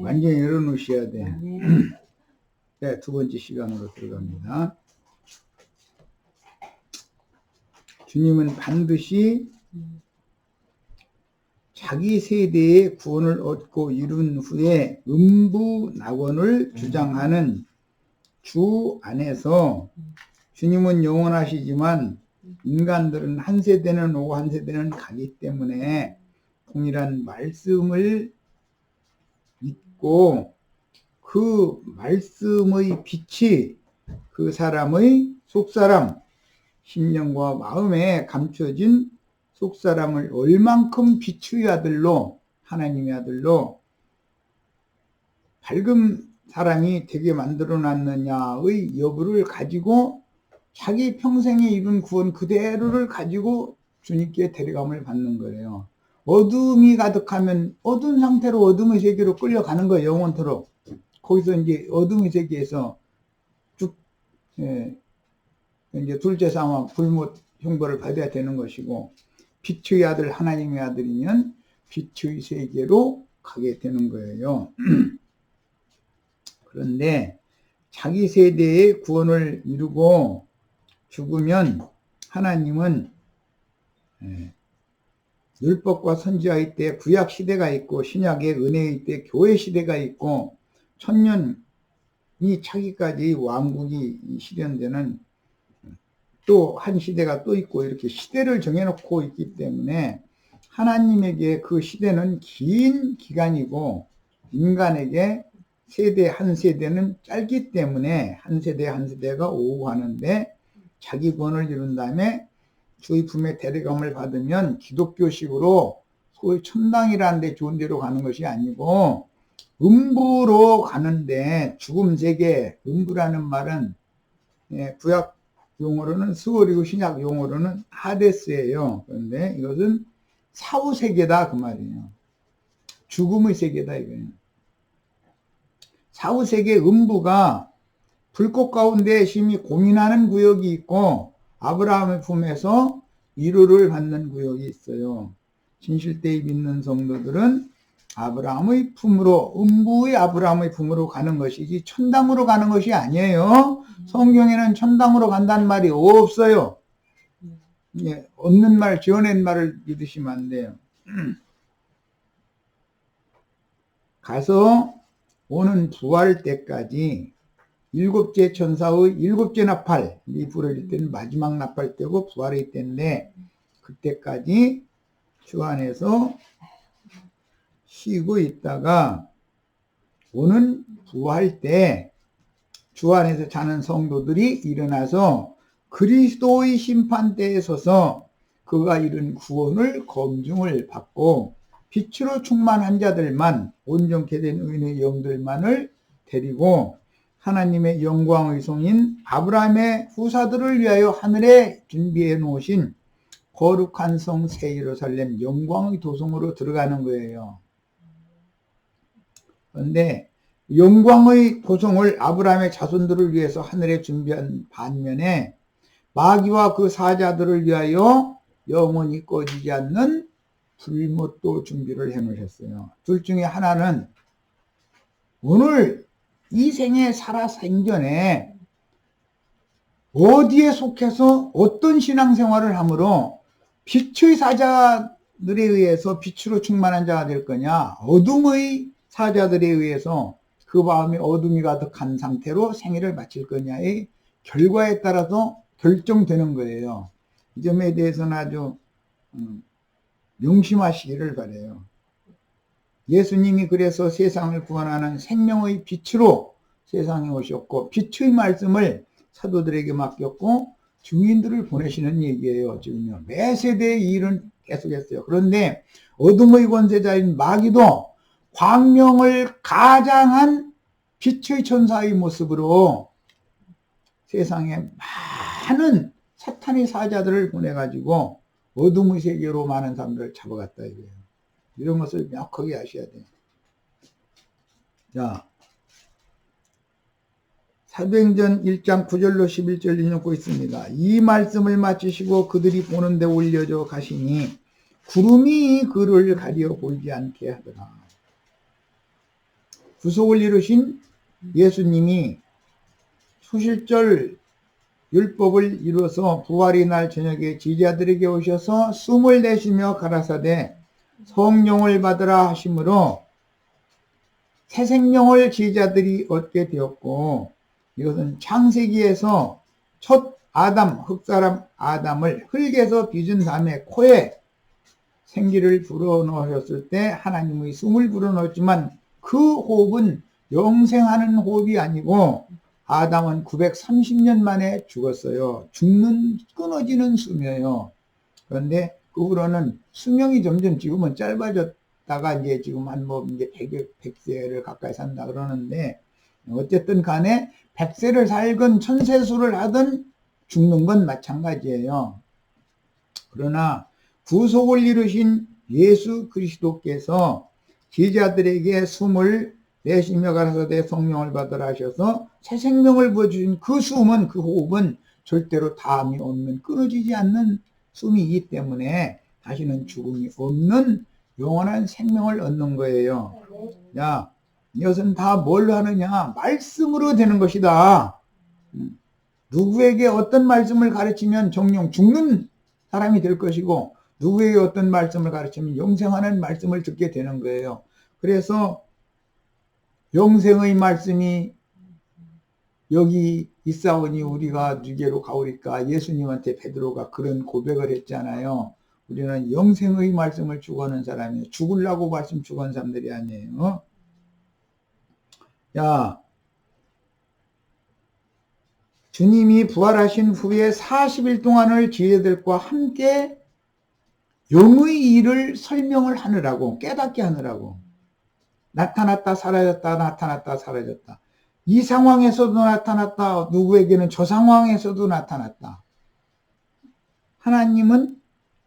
완전히 열어놓으셔야 돼. 네. 네, 두 번째 시간으로 들어갑니다. 주님은 반드시 자기 세대의 구원을 얻고 이룬 후에 음부낙원을 주장하는 주 안에서 주님은 영원하시지만 인간들은 한 세대는 오고 한 세대는 가기 때문에 동일한 말씀을 믿고 그 말씀의 빛이 그 사람의 속사람, 심령과 마음에 감춰진 속사람을 얼만큼 빛의 아들로, 하나님의 아들로 밝은 사람이 되게 만들어 놨느냐의 여부를 가지고 자기 평생에 이룬 구원 그대로를 가지고 주님께 데려감을 받는 거예요. 어둠이 가득하면 어두운 상태로 어둠의 세계로 끌려가는 거예요. 영원토록. 거기서 이제 어둠의 세계에서 쭉 이제 둘째 상황 불못 형벌을 받아야 되는 것이고, 빛의 아들 하나님의 아들이면 빛의 세계로 가게 되는 거예요. 그런데 자기 세대의 구원을 이루고 죽으면 하나님은 율법과 선지자의 때 구약 시대가 있고 신약의 은혜의 때 교회 시대가 있고 천년이 차기까지 왕국이 실현되는 또 한 시대가 또 있고 이렇게 시대를 정해놓고 있기 때문에 하나님에게 그 시대는 긴 기간이고 인간에게 세대 한 세대는 짧기 때문에 한 세대 한 세대가 오고 가는데 자기 구원을 이룬 다음에 주의 품에 데려감을 받으면 기독교식으로 소위 천당이라는 데 좋은 데로 가는 것이 아니고 음부로 가는데, 죽음 세계, 음부라는 말은 구약 용어로는 스월이고 신약 용어로는 하데스예요. 그런데 이것은 사후 세계다 그 말이에요. 죽음의 세계다 이거예요. 사후 세계 음부가 불꽃 가운데 심히 고민하는 구역이 있고 아브라함의 품에서 위로를 받는 구역이 있어요. 진실되이 믿는 성도들은 아브라함의 품으로, 음부의 아브라함의 품으로 가는 것이지 천당으로 가는 것이 아니에요. 성경에는 천당으로 간다는 말이 없어요. 없는 말, 지어낸 말을 믿으시면 안 돼요. 가서 오는 부활 때까지 일곱째 천사의 일곱째 나팔, 이 불을 때는 마지막 나팔 때고 부활의 때인데 그때까지 주 안에서 쉬고 있다가 오는 부활 때 주 안에서 자는 성도들이 일어나서 그리스도의 심판대에 서서 그가 이룬 구원을 검증을 받고 빛으로 충만한 자들만, 온전케 된 의인의 영들만을 데리고 하나님의 영광의 성인 아브라함의 후사들을 위하여 하늘에 준비해 놓으신 거룩한 성 새 예루살렘 영광의 도성으로 들어가는 거예요. 그런데 영광의 도성을 아브라함의 자손들을 위해서 하늘에 준비한 반면에 마귀와 그 사자들을 위하여 영원히 꺼지지 않는 불못도 준비를 해 놓으셨어요. 둘 중에 하나는 오늘 이 생에 살아 생전에 어디에 속해서 어떤 신앙생활을 함으로 빛의 사자들에 의해서 빛으로 충만한 자가 될 거냐, 어둠의 사자들에 의해서 그 마음이 어둠이 가득한 상태로 생애를 마칠 거냐의 결과에 따라서 결정되는 거예요. 이 점에 대해서는 아주 명심하시기를 바라요. 예수님이 그래서 세상을 구원하는 생명의 빛으로 세상에 오셨고 빛의 말씀을 사도들에게 맡겼고 증인들을 보내시는 얘기예요. 지금요. 매 세대의 일은 계속했어요. 그런데 어둠의 권세자인 마귀도 광명을 가장한 빛의 천사의 모습으로 세상에 많은 사탄의 사자들을 보내가지고 어둠의 세계로 많은 사람들을 잡아갔다 이거예요. 이런 것을 명확하게 아셔야 돼요. 자, 사도행전 1장 9절로 11절 읽고 있습니다. 이 말씀을 마치시고 그들이 보는 데 올려져 가시니 구름이 그를 가려 보이지 않게 하더라. 구속을 이루신 예수님이 소실절 율법을 이루어서 부활의 날 저녁에 제자들에게 오셔서 숨을 내쉬며 가라사대 성령을 받으라 하심으로 새 생명을 제자들이 얻게 되었고, 이것은 창세기에서 첫 아담, 흙사람 아담을 흙에서 빚은 다음에 코에 생기를 불어넣으셨을 때 하나님의 숨을 불어넣었지만 그 호흡은 영생하는 호흡이 아니고 아담은 930년 만에 죽었어요. 죽는, 끊어지는 숨이에요. 그런데 그 후로는 수명이 점점 지금은 짧아졌다가 이제 지금 한 뭐 이제 100세를 가까이 산다 그러는데, 어쨌든 간에 100세를 살건 1000세수를 하든 죽는 건 마찬가지예요. 그러나 구속을 이루신 예수 그리스도께서 제자들에게 숨을 내쉬며 가라사대 성령을 받으라 하셔서 새 생명을 부어주신 그 숨은, 그 호흡은 절대로 다함이 없는, 끊어지지 않는 숨이기 때문에 다시는 죽음이 없는 영원한 생명을 얻는 거예요. 자, 이것은 다 뭘로 하느냐? 말씀으로 되는 것이다. 누구에게 어떤 말씀을 가르치면 정령 죽는 사람이 될 것이고, 누구에게 어떤 말씀을 가르치면 영생하는 말씀을 듣게 되는 거예요. 그래서 영생의 말씀이 여기 있사오니 우리가 누게로 가오리까, 예수님한테 베드로가 그런 고백을 했잖아요. 우리는 영생의 말씀을 주고하는 사람이에요. 죽으려고 말씀 주고하는 사람들이 아니에요. 야, 주님이 부활하신 후에 40일 동안을 제자들과 함께 영의 일을 설명을 하느라고, 깨닫게 하느라고, 나타났다 사라졌다 나타났다 사라졌다, 이 상황에서도 나타났다, 누구에게는 저 상황에서도 나타났다. 하나님은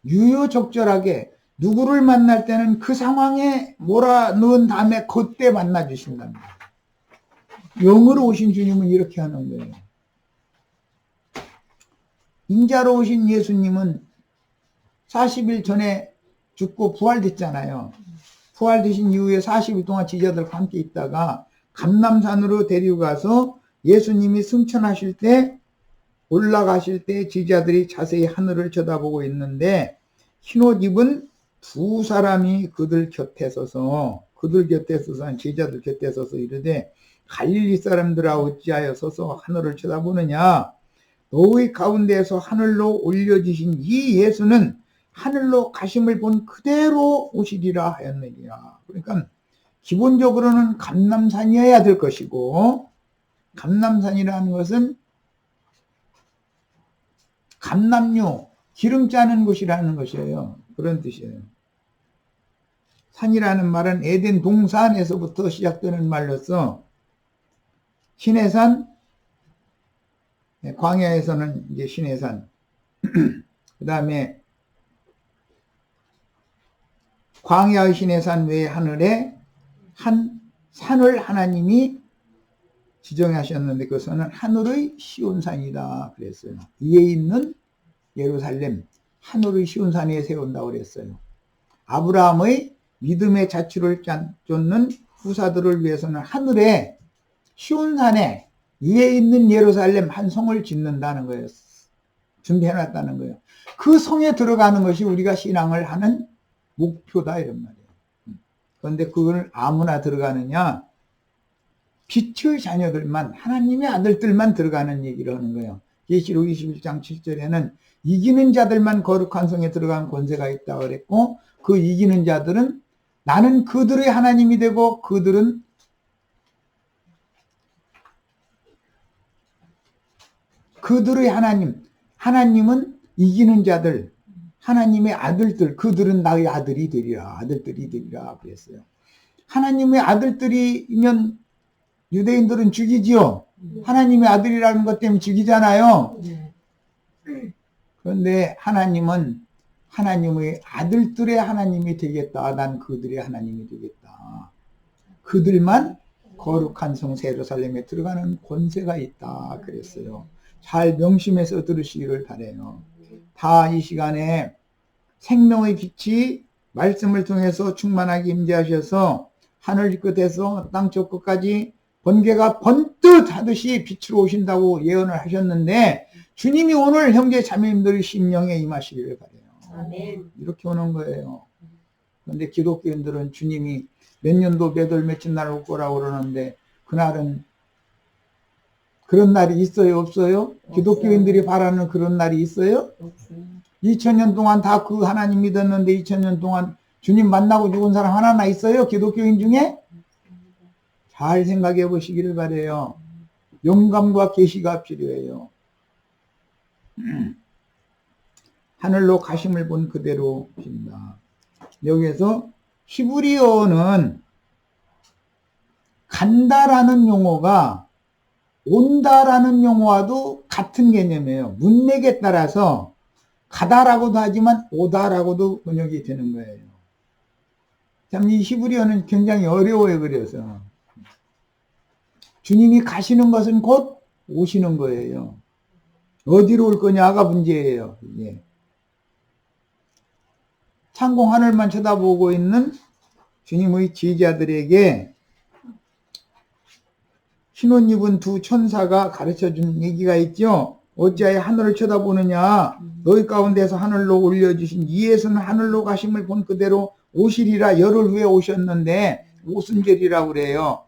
유효적절하게 누구를 만날 때는 그 상황에 몰아넣은 다음에 그때 만나 주신답니다. 영으로 오신 주님은 이렇게 하는 거예요. 인자로 오신 예수님은 40일 전에 죽고 부활됐잖아요. 부활되신 이후에 40일 동안 제자들과 함께 있다가 감람산으로 데리고 가서 예수님이 승천하실 때, 올라가실 때 제자들이 자세히 하늘을 쳐다보고 있는데, 흰옷 입은 두 사람이 그들 곁에 서서 제자들 곁에 서서 이르되, 갈릴리 사람들아 어찌하여 서서 하늘을 쳐다보느냐? 너희 가운데에서 하늘로 올려지신 이 예수는 하늘로 가심을 본 그대로 오시리라 하였느니라. 그러니까 기본적으로는 감람산이어야 될 것이고, 감람산이라는 것은 감람유, 기름 짜는 곳이라는 것이에요. 그런 뜻이에요. 산이라는 말은 에덴 동산에서부터 시작되는 말로서, 시내산, 광야에서는 이제 시내산, 그 다음에 광야의 시내산 외에 하늘에 한 산을 하나님이 지정하셨는데, 그 산은 하늘의 시온산이다 그랬어요. 위에 있는 예루살렘, 하늘의 시온산에 세운다고 그랬어요. 아브라함의 믿음의 자취를 쫓는 후사들을 위해서는 하늘에 시온산에 위에 있는 예루살렘 한 성을 짓는다는 거예요. 준비해놨다는 거예요. 그 성에 들어가는 것이 우리가 신앙을 하는 목표다 이런 말이에요. 그런데 그걸 아무나 들어가느냐? 빛의 자녀들만, 하나님의 아들들만 들어가는 얘기를 하는 거예요. 계시록 21장 7절에는 이기는 자들만 거룩한 성에 들어가는 권세가 있다고 그랬고, 그 이기는 자들은 나는 그들의 하나님이 되고 그들은 그들의 하나님, 하나님은 이기는 자들, 하나님의 아들들, 그들은 나의 아들이 되리라, 아들들이 되리라 그랬어요. 하나님의 아들들이면 유대인들은 죽이지요. 하나님의 아들이라는 것 때문에 죽이잖아요. 그런데 하나님은 하나님의 아들들의 하나님이 되겠다. 난 그들의 하나님이 되겠다. 그들만 거룩한 성 예루살렘에 들어가는 권세가 있다 그랬어요. 잘 명심해서 들으시기를 바라요. 다 이 시간에 생명의 빛이 말씀을 통해서 충만하게 임재하셔서 하늘 끝에서 땅쪽 끝까지 번개가 번뜩 하듯이 빛으로 오신다고 예언을 하셨는데 주님이 오늘 형제 자매님들의 심령에 임하시기를 바라요. 아멘. 이렇게 오는 거예요. 그런데 기독교인들은 주님이 몇 년도 몇 월 며칠 날 올 거라고 그러는데 그날은 그런 날이 있어요, 없어요? 기독교인들이 바라는 그런 날이 있어요? 없습니다. 2000년 동안 다 그 하나님 믿었는데 2000년 동안 주님 만나고 죽은 사람 하나나 있어요? 기독교인 중에? 잘 생각해 보시기를 바래요. 영감과 계시가 필요해요. 하늘로 가심을 본 그대로 오신다. 여기에서 히브리어는 간다라는 용어가 온다라는 용어와도 같은 개념이에요. 문맥에 따라서 가다라고도 하지만 오다라고도 번역이 되는 거예요. 참 이 히브리어는 굉장히 어려워요. 그래서 주님이 가시는 것은 곧 오시는 거예요. 어디로 올 거냐가 문제예요. 이게. 창공 하늘만 쳐다보고 있는 주님의 제자들에게 흰옷 입은 두 천사가 가르쳐준 얘기가 있죠. 어찌하여 하늘을 쳐다보느냐. 너희 가운데서 하늘로 올려주신 이 예수는 하늘로 가심을 본 그대로 오시리라. 열흘 후에 오셨는데 오순절이라고 그래요.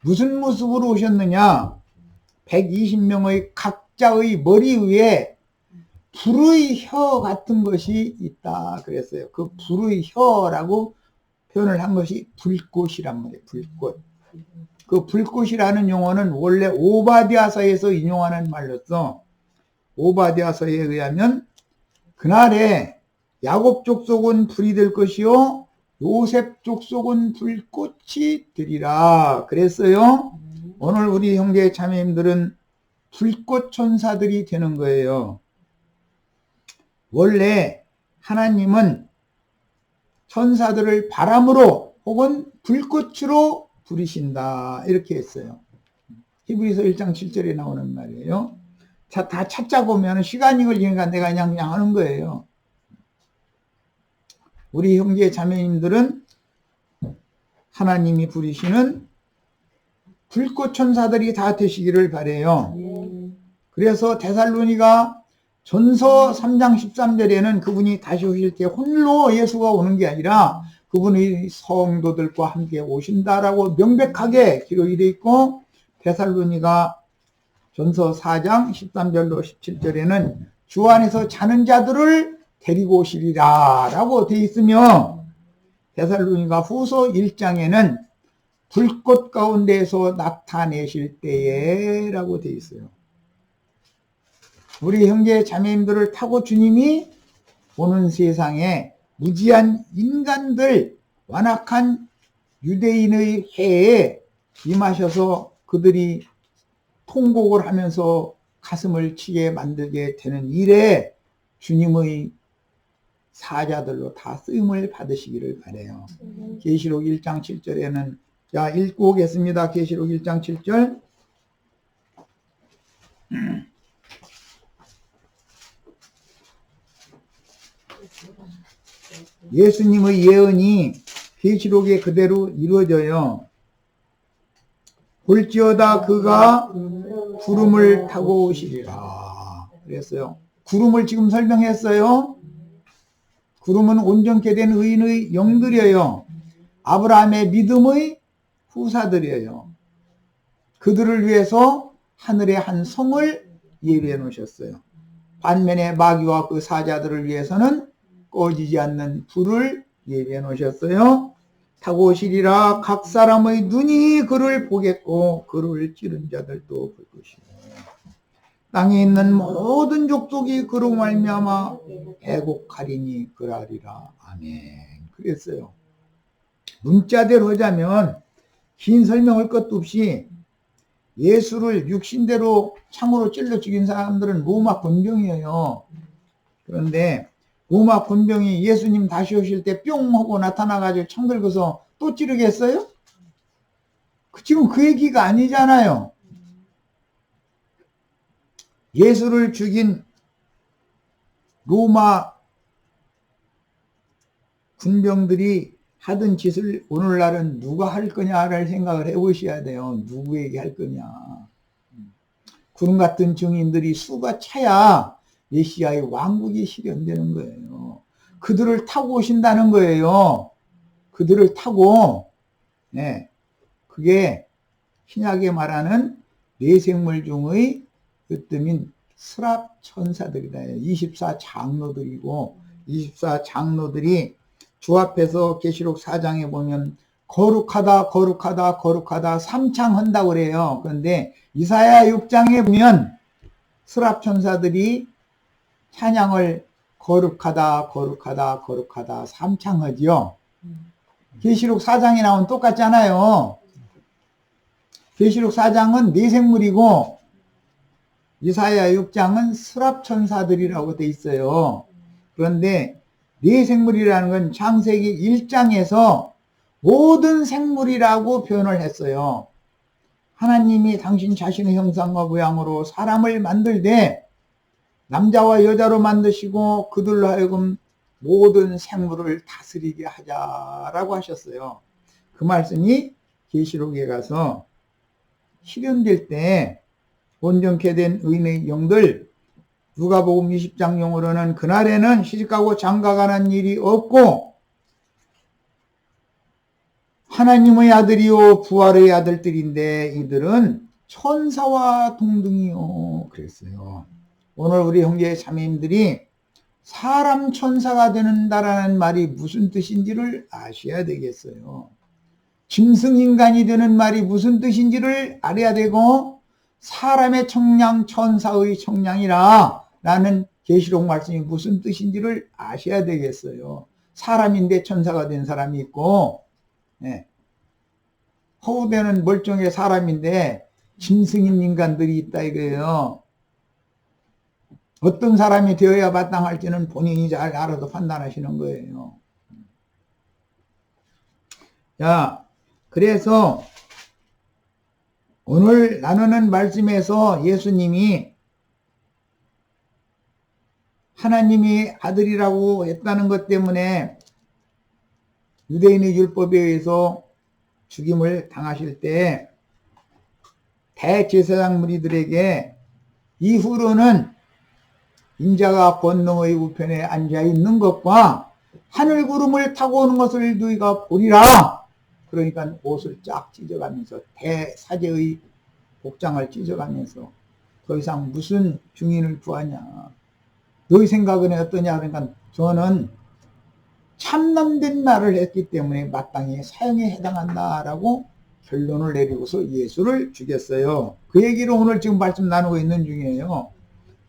무슨 모습으로 오셨느냐. 120명의 각자의 머리 위에 불의 혀 같은 것이 있다 그랬어요. 그 불의 혀라고 표현을 한 것이 불꽃이란 말이에요. 불꽃. 그 불꽃이라는 용어는 원래 오바댜서에서 인용하는 말로서 오바댜서에 의하면 그날에 야곱 족속은 불이 될 것이요 요셉 족속은 불꽃이 되리라 그랬어요. 오늘 우리 형제 자매님들은 불꽃 천사들이 되는 거예요. 원래 하나님은 천사들을 바람으로 혹은 불꽃으로 부르신다 이렇게 했어요. 히브리서 1장 7절에 나오는 말이에요. 자, 다 찾자 보면 시간이 걸리니까 내가 그냥 하는 거예요. 우리 형제 자매님들은 하나님이 부르시는 불꽃 천사들이 다 되시기를 바래요. 그래서 데살로니가 전서 3장 13절에는 그분이 다시 오실 때 홀로 예수가 오는 게 아니라 그분의 성도들과 함께 오신다라고 명백하게 기록이 되어 있고 데살로니가 전서 4장 13절로 17절에는 주 안에서 자는 자들을 데리고 오시리라 라고 되어 있으며 데살로니가 후서 1장에는 불꽃 가운데에서 나타내실 때에 라고 되어 있어요. 우리 형제 자매님들을 타고 주님이 오는 세상에 무지한 인간들 완악한 유대인의 해에 임하셔서 그들이 통곡을 하면서 가슴을 치게 만들게 되는 일에 주님의 사자들로 다 쓰임을 받으시기를 바라요. 계시록 1장 7절에는 자 읽고 오겠습니다. 계시록 1장 7절 예수님의 예언이 계시록에 그대로 이루어져요. 볼지어다 그가 구름을 타고 오시리라 그랬어요. 구름을 지금 설명했어요. 구름은 온전케 된 의인의 영들이에요. 아브라함의 믿음의 후사들이에요. 그들을 위해서 하늘의 한 성을 예비해 놓으셨어요. 반면에 마귀와 그 사자들을 위해서는 꺼지지 않는 불을 예비해 놓으셨어요. 타고 오시리라. 각 사람의 눈이 그를 보겠고 그를 찌른 자들도 볼 것이며 땅에 있는 모든 족속이 그로 말미암아 애곡하리니 그러하리라. 아멘. 그랬어요. 문자대로 하자면 긴 설명할 것도 없이 예수를 육신대로 창으로 찔러 죽인 사람들은 로마 군병이에요. 그런데 로마 군병이 예수님 다시 오실 때 뿅 하고 나타나가지고 창 들고서 또 찌르겠어요? 지금 그 얘기가 아니잖아요. 예수를 죽인 로마 군병들이 하던 짓을 오늘날은 누가 할 거냐를 생각을 해보셔야 돼요. 누구에게 할 거냐. 구름 같은 증인들이 수가 차야 메시아의 왕국이 실현되는 거예요. 그들을 타고 오신다는 거예요. 그들을 타고, 네, 그게 신약에 말하는 뇌생물 중의 으뜸인 스랍 천사들이다. 24장로들이고 24장로들이 주 앞에서 계시록 4장에 보면 거룩하다 거룩하다 거룩하다 삼창한다고 그래요. 그런데 이사야 6장에 보면 스랍 천사들이 찬양을 거룩하다 거룩하다 거룩하다 삼창하지요. 계시록 4장에 나온 똑같잖아요. 계시록 4장은 뇌생물이고 이사야 6장은 스랍 천사들이라고 돼 있어요. 그런데 뇌생물이라는 건 창세기 1장에서 모든 생물이라고 표현을 했어요. 하나님이 당신 자신의 형상과 모양으로 사람을 만들되 남자와 여자로 만드시고 그들로 하여금 모든 생물을 다스리게 하자라고 하셨어요. 그 말씀이 계시록에 가서 실현될 때 온전케 된 의인의 영들, 누가복음 20장 용어로는 그날에는 시집가고 장가가는 일이 없고 하나님의 아들이요 부활의 아들들인데 이들은 천사와 동등이요 그랬어요. 오늘 우리 형제 자매님들이 사람 천사가 되는다라는 말이 무슨 뜻인지를 아셔야 되겠어요. 짐승인간이 되는 말이 무슨 뜻인지를 알아야 되고 사람의 청량 천사의 청량이라 라는 계시록 말씀이 무슨 뜻인지를 아셔야 되겠어요. 사람인데 천사가 된 사람이 있고 허우대는 멀쩡해 사람인데 짐승인 인간들이 있다 이거예요. 어떤 사람이 되어야 마땅할지는 본인이 잘 알아서 판단하시는 거예요. 자, 그래서 오늘 나누는 말씀에서 예수님이 하나님이 아들이라고 했다는 것 때문에 유대인의 율법에 의해서 죽임을 당하실 때 대제사장 무리들에게 이후로는 인자가 권능의 우편에 앉아 있는 것과 하늘 구름을 타고 오는 것을 너희가 보리라. 그러니까 옷을 쫙 찢어가면서 대사제의 복장을 찢어가면서 더 이상 무슨 증인을 구하냐. 너희 생각은 어떠냐. 그러니까 저는 참남된 말을 했기 때문에 마땅히 사형에 해당한다라고 결론을 내리고서 예수를 죽였어요. 그 얘기를 오늘 지금 말씀 나누고 있는 중이에요.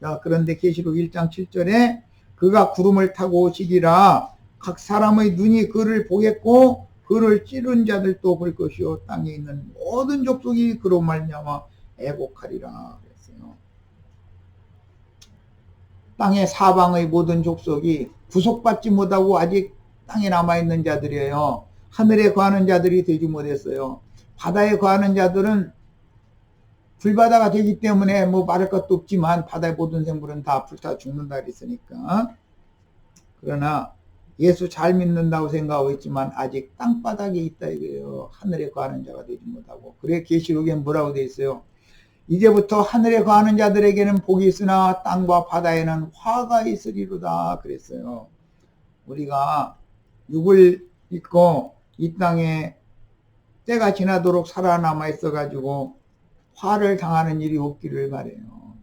자, 그런데 계시록 1장 7절에 그가 구름을 타고 오시리라. 각 사람의 눈이 그를 보겠고 그를 찌른 자들도 볼 것이요 땅에 있는 모든 족속이 그로 말미암아 애곡하리라 그랬어요. 땅의 사방의 모든 족속이 구속받지 못하고 아직 땅에 남아있는 자들이에요. 하늘에 거하는 자들이 되지 못했어요. 바다에 거하는 자들은 불바다가 되기 때문에 뭐 말할 것도 없지만 바다의 모든 생물은 다 불타 죽는다 그랬으니까. 그러나 예수 잘 믿는다고 생각하고 있지만 아직 땅바닥에 있다 이거예요. 하늘에 거하는 자가 되지 못하고. 그래 계시록에 뭐라고 되어 있어요. 이제부터 하늘에 거하는 자들에게는 복이 있으나 땅과 바다에는 화가 있으리로다 그랬어요. 우리가 육을 입고 이 땅에 때가 지나도록 살아남아 있어 가지고 화를 당하는 일이 없기를 바라요.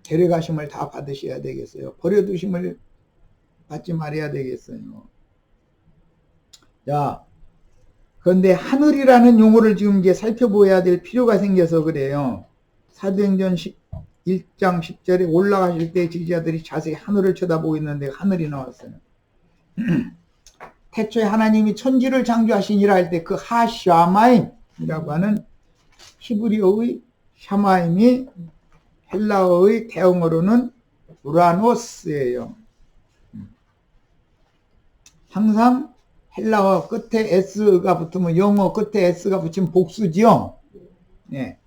데려가심을 다 받으셔야 되겠어요. 버려두심을 받지 말아야 되겠어요. 자, 그런데 하늘이라는 용어를 지금 이제 살펴보아야 될 필요가 생겨서 그래요. 사도행전 1장 10절에 올라가실 때 지지자들이 자세히 하늘을 쳐다보고 있는데 하늘이 나왔어요. 태초에 하나님이 천지를 창조하시니라 할 때 그 하샤마임이라고 하는 히브리어의 샤마임이 헬라어의 대응어로는 우라노스예요. 항상 헬라어 끝에 s가 붙으면 영어 끝에 s가 붙이면 복수지요. 네.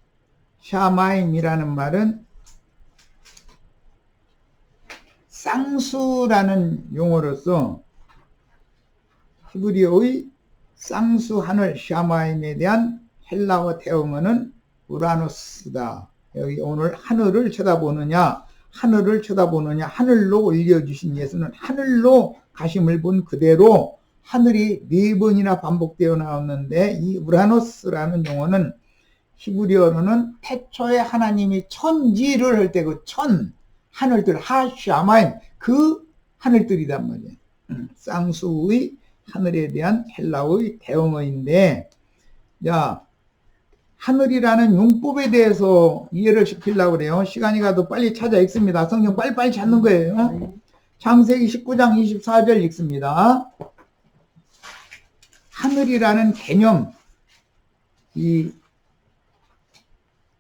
샤마임이라는 말은 쌍수라는 용어로서 히브리어의 쌍수 하늘 샤마임에 대한 헬라어 태음어는 우라노스다. 여기 오늘 하늘을 쳐다보느냐, 하늘을 쳐다보느냐, 하늘로 올려주신 예수는 하늘로 가심을 본 그대로 하늘이 4번이나 반복되어 나왔는데, 이 우라노스라는 용어는 히브리어로는 태초에 하나님이 천지를 할 때 그 하늘들, 하샤마임, 그 하늘들이단 말이에요. 쌍수의 하늘에 대한 헬라어의 대응어인데, 자, 하늘이라는 용법에 대해서 이해를 시키려고 그래요. 시간이 가도 빨리 찾아 읽습니다. 성경 빨리빨리 찾는 거예요. 창세기 19장 24절 읽습니다. 하늘이라는 개념, 이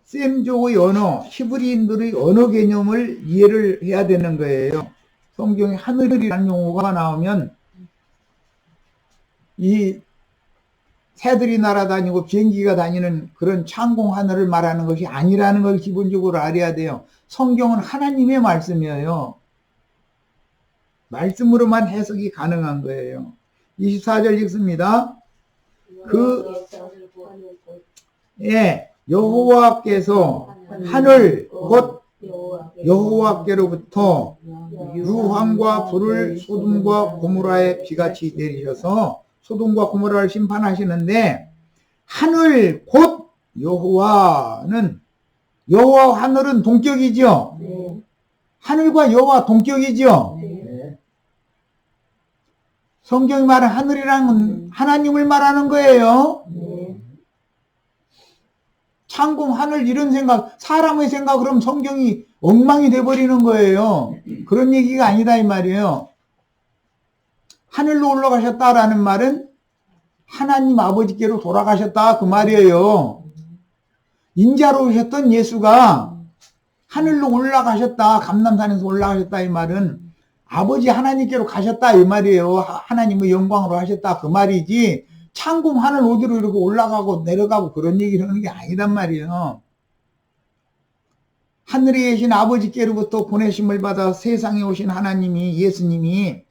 셈족의 언어, 히브리인들의 언어 개념을 이해를 해야 되는 거예요. 성경에 하늘이라는 용어가 나오면 이 새들이 날아다니고 비행기가 다니는 그런 창공 하늘을 말하는 것이 아니라는 걸 기본적으로 알아야 돼요. 성경은 하나님의 말씀이에요. 말씀으로만 해석이 가능한 거예요. 24절 읽습니다. 여호와께서 하늘 곧 여호와께로부터 유황과 불을 소돔과 고모라에 비같이 내리셔서 소돔과 고모라를 심판하시는데, 하늘 곧 여호와는, 여호와 하늘은 동격이죠. 네. 하늘과 여호와 동격이죠. 네. 성경이 말하는 하늘이란 하나님을 말하는 거예요. 네. 창공 하늘 이런 생각, 사람의 생각, 그럼 성경이 엉망이 돼버리는 거예요. 그런 얘기가 아니다 이 말이에요. 하늘로 올라가셨다라는 말은 하나님 아버지께로 돌아가셨다 그 말이에요. 인자로 오셨던 예수가 하늘로 올라가셨다, 감람산에서 올라가셨다 이 말은 아버지 하나님께로 가셨다 이 말이에요. 하나님의 영광으로 하셨다 그 말이지, 창공 하늘 어디로 이렇게 올라가고 내려가고 그런 얘기를 하는 게 아니단 말이에요. 하늘에 계신 아버지께로부터 보내심을 받아 세상에 오신 하나님이, 예수님이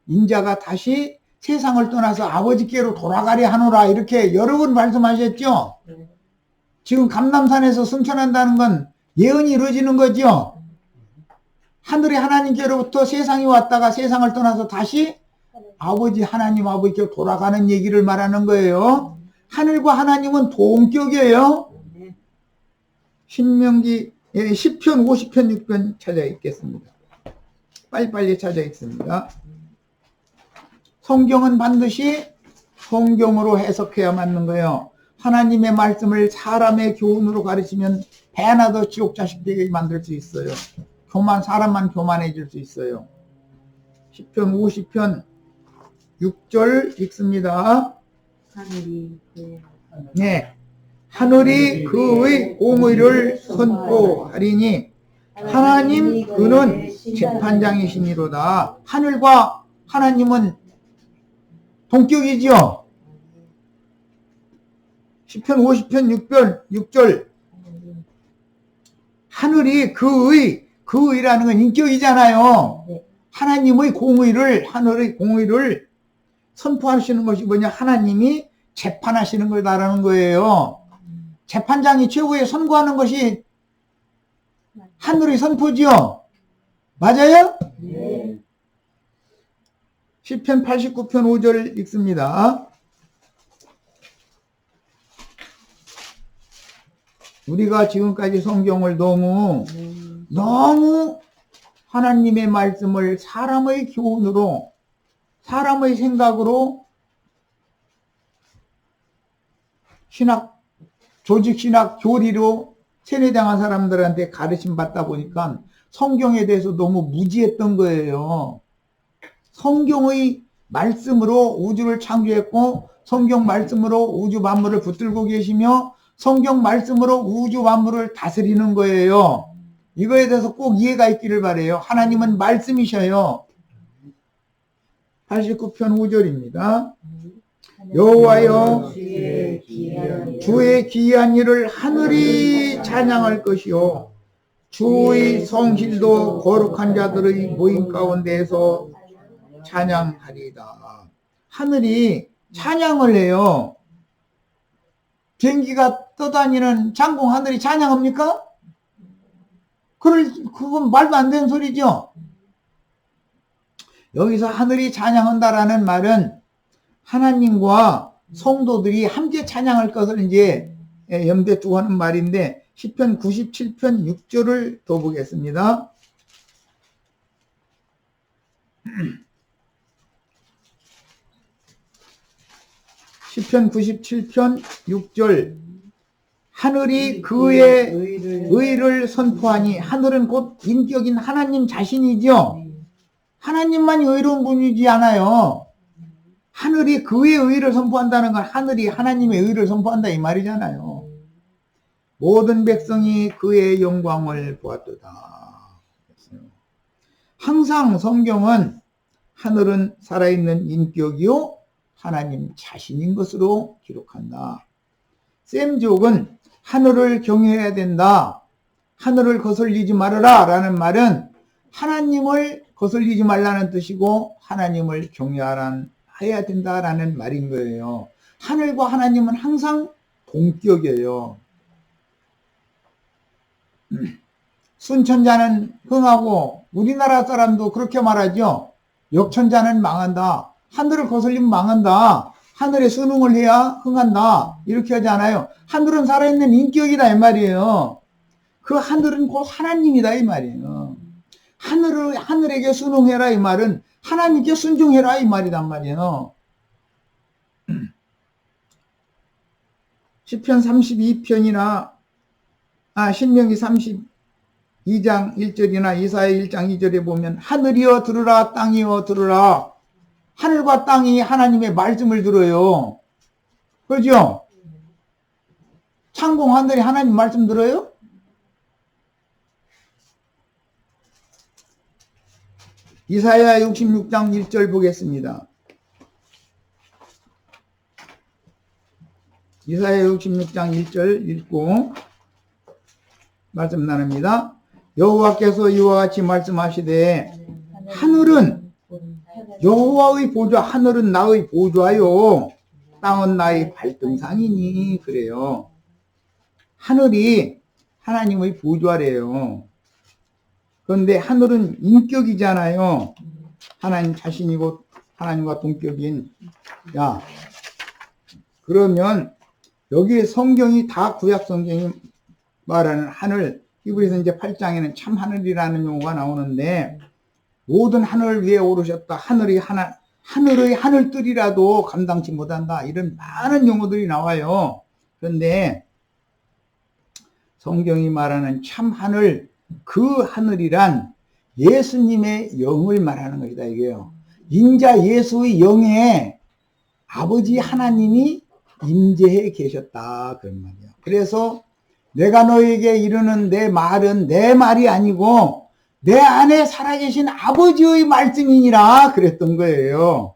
인자가 다시 세상을 떠나서 아버지께로 돌아가려 하노라 이렇게 여러 번 말씀하셨죠. 지금 감람산에서 승천한다는 건 예언이 이루어지는 거죠. 하늘의 하나님께로부터 세상이 왔다가 세상을 떠나서 다시 아버지 하나님 아버지께로 돌아가는 얘기를 말하는 거예요. 하늘과 하나님은 동격이에요. 신명기 10편 50편 6편 찾아 읽겠습니다. 빨리빨리 찾아 읽습니다. 성경은 반드시 성경으로 해석해야 맞는 거예요. 하나님의 말씀을 사람의 교훈으로 가르치면 배나 더 지옥 자식 되게 만들 수 있어요. 사람만 교만해질 수 있어요. 10편 50편 6절 읽습니다. 하늘이 그의 공의를 선포하리니 하나님 그는 재판장이시니로다. 하늘과 하나님은 동격이지요. 10편 50편 6절 하늘이 그의라는 건 인격이잖아요. 하나님의 공의를, 하늘의 공의를 선포하시는 것이 뭐냐, 하나님이 재판하시는 거다라는 거예요. 재판장이 최후에 선고하는 것이 하늘의 선포지요. 맞아요? 네. 시편 89편 5절 읽습니다. 우리가 지금까지 성경을 너무 하나님의 말씀을 사람의 교훈으로, 사람의 생각으로 조직신학 교리로 세뇌당한 사람들한테 가르침 받다 보니까 성경에 대해서 너무 무지했던 거예요. 성경의 말씀으로 우주를 창조했고, 성경 말씀으로 우주 만물을 붙들고 계시며, 성경 말씀으로 우주 만물을 다스리는 거예요. 이거에 대해서 꼭 이해가 있기를 바라요. 하나님은 말씀이셔요. 89편 5절입니다. 여호와여 주의 귀한 일을 하늘이 찬양할 것이요 주의 성실도 거룩한 자들의 모임 가운데에서 찬양하리다. 하늘이 찬양을 해요. 비행기가 떠다니는 장공 하늘이 찬양합니까? 그건 말도 안 되는 소리죠. 여기서 하늘이 찬양한다라는 말은 하나님과 성도들이 함께 찬양할 것을 이제 염두에 두고 하는 말인데, 시편 97편 6절을 더 보겠습니다. 시편 97편 6절. 하늘이 그의 의를 선포하니, 하늘은 곧 인격인 하나님 자신이죠. 하나님만이 의로운 분이지 않아요. 하늘이 그의 의를 선포한다는 건 하늘이 하나님의 의를 선포한다 이 말이잖아요. 모든 백성이 그의 영광을 보았도다. 항상 성경은 하늘은 살아있는 인격이요 하나님 자신인 것으로 기록한다. 샘족은 하늘을 경외해야 된다, 하늘을 거슬리지 말아라 라는 말은 하나님을 거슬리지 말라는 뜻이고 하나님을 경외해야 된다라는 말인 거예요. 하늘과 하나님은 항상 동격이에요. 순천자는 흥하고, 우리나라 사람도 그렇게 말하죠. 역천자는 망한다, 하늘을 거슬리면 망한다, 하늘에 순응을 해야 흥한다, 이렇게 하잖아요. 하늘은 살아있는 인격이다 이 말이에요. 그 하늘은 곧 하나님이다 이 말이에요. 하늘에게 순응해라 이 말은 하나님께 순종해라 이 말이란 말이에요. 시편 32편이나 신명기 32장 1절이나 이사야 1장 2절에 보면 하늘이여 들으라, 땅이여 들으라. 하늘과 땅이 하나님의 말씀을 들어요. 그죠? 창공 하늘이 하나님 말씀 들어요? 이사야 66장 1절 보겠습니다. 이사야 66장 1절 읽고 말씀 나눕니다. 여호와께서 이와 같이 말씀하시되 하늘은 여호와의 보좌, 하늘은 나의 보좌요 땅은 나의 발등상이니. 그래요. 하늘이 하나님의 보좌래요. 그런데 하늘은 인격이잖아요. 하나님 자신이고 하나님과 동격인. 야, 그러면 여기 성경이 다 구약 성경이 말하는 하늘, 히브리서 이제 8장에는 참 하늘이라는 용어가 나오는데, 모든 하늘 위에 오르셨다, 하늘의 하늘들이라도 감당치 못한다, 이런 많은 용어들이 나와요. 그런데 성경이 말하는 참 하늘, 그 하늘이란 예수님의 영을 말하는 것이다 이게요. 인자 예수의 영에 아버지 하나님이 임재해 계셨다 그런 말이에요. 그래서 내가 너에게 이르는 내 말은 내 말이 아니고 내 안에 살아계신 아버지의 말씀이니라 그랬던 거예요.